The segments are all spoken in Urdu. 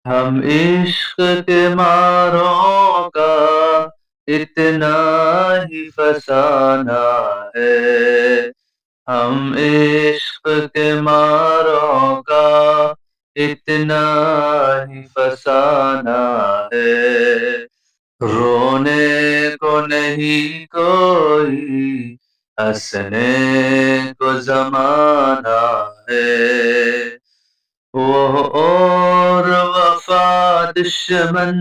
ہم عشق کے ماروں کا اتنا ہی فسانہ ہے، ہم عشق کے ماروں کا اتنا ہی فسانہ ہے، رونے کو نہیں کوئی ہنسنے کو زمانہ ہے، وہ اور وفا دشمن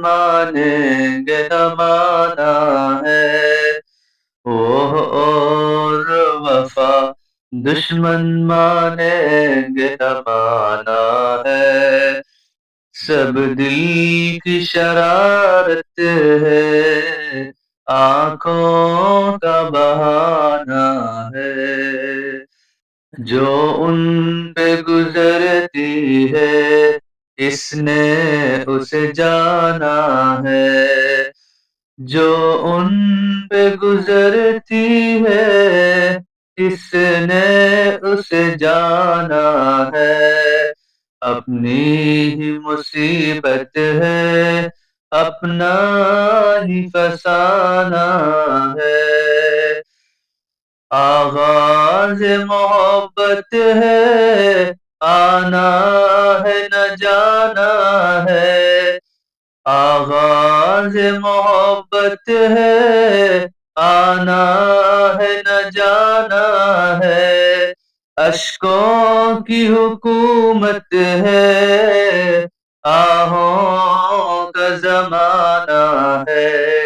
مانیں گے زمانہ ہے، وہ اور وفا دشمن مانیں گے زمانہ ہے، سب دل کی شرارت ہے، آنکھوں کا بہانہ ہے، جو ان پہ گزرتی ہے اس نے اسے جانا ہے، جو ان پہ گزرتی ہے اس نے اسے جانا ہے، اپنی ہی مصیبت ہے اپنا ہی فسانہ ہے، آغاز محبت ہے آنا ہے نہ جانا ہے، آغاز محبت ہے آنا ہے نہ جانا ہے، اشکوں کی حکومت ہے آہوں کا زمانہ ہے،